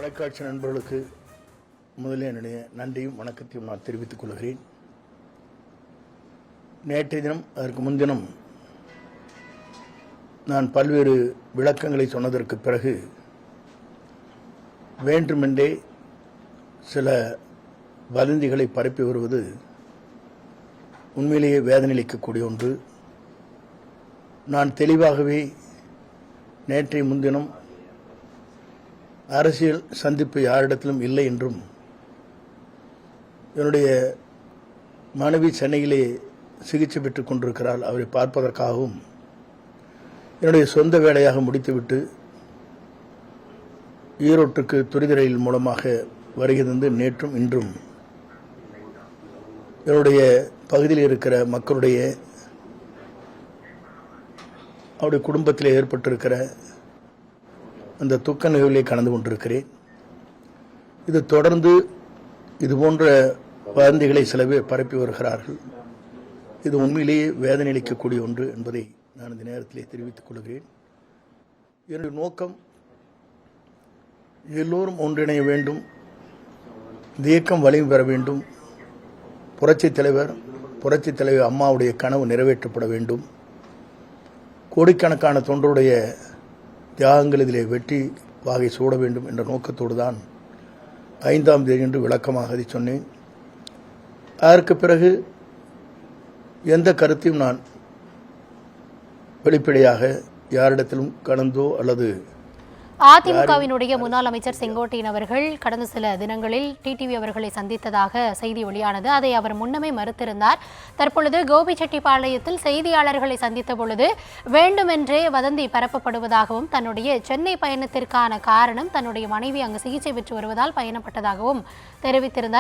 தொலைக்காட்சி நண்பர்களுக்கு முதலில் என்னுடைய நன்றியும் வணக்கத்தையும் நான் தெரிவித்துக் கொள்கிறேன். நேற்றைய தினம் அதற்கு முன்தினம் நான் பல்வேறு விளக்கங்களை சொன்னதற்கு பிறகு வேண்டுமென்றே சில வதந்திகளை பரப்பி வருவது உண்மையிலேயே வேதனையளிக்கக்கூடிய ஒன்று. நான் தெளிவாகவே நேற்றைய முன்தினம் அரசியல் சந்திப்பு யாரிடத்திலும் இல்லை என்றும், என்னுடைய மனைவி சென்னையிலே சிகிச்சை பெற்றுக் கொண்டிருக்கிறாள், அவரை பார்ப்பதற்காகவும் என்னுடைய சொந்த வேலையாக முடித்துவிட்டு ஈரோட்டுக்கு துரித ரயில் மூலமாக வருகை தந்து நேற்றும் இன்றும் என்னுடைய பகுதியில் இருக்கிற மக்களுடைய அவருடைய குடும்பத்தில் ஏற்பட்டிருக்கிற அந்த துக்க நிகழ்விலே கலந்து கொண்டிருக்கிறேன். இது தொடர்ந்து இதுபோன்ற வதந்திகளை சில பேர் பரப்பி வருகிறார்கள். இது உண்மையிலேயே வேதனையளிக்கக்கூடிய ஒன்று என்பதை நான் இந்த நேரத்திலே தெரிவித்துக் கொள்கிறேன். என்னுடைய நோக்கம் எல்லோரும் ஒன்றிணைய வேண்டும், இந்த இயக்கம் வலிமை பெற வேண்டும், புரட்சித் தலைவர் அம்மாவுடைய கனவு நிறைவேற்றப்பட வேண்டும், கோடிக்கணக்கான தொண்டருடைய தியாகங்கள் இதிலே வெற்றி வாகை சூட வேண்டும் என்ற நோக்கத்தோடு தான் 5ஆம் தேதி என்று விளக்கமாக அதை சொன்னேன். அதற்கு பிறகு எந்த கருத்தையும் நான் வெளிப்படையாக யாரிடத்திலும் கலந்தோ அல்லது அதிமுகவினுடைய முன்னாள் அமைச்சர் செங்கோட்டையன் அவர்கள் கடந்த சில தினங்களில் டிடிவி அவர்களை சந்தித்ததாக செய்தி வெளியானது. அதை அவர் முன்னமே மறுத்திருந்தார். தற்பொழுது கோபிச்செட்டிப்பாளையத்தில் செய்தியாளர்களை சந்தித்த பொழுது வேண்டுமென்றே வதந்தி பரப்பப்படுவதாகவும், தன்னுடைய சென்னை பயணத்திற்கான காரணம் தன்னுடைய மனைவி அங்கு சிகிச்சை பெற்று வருவதால் பயணப்பட்டதாகவும் தெரிவித்திருந்தார்.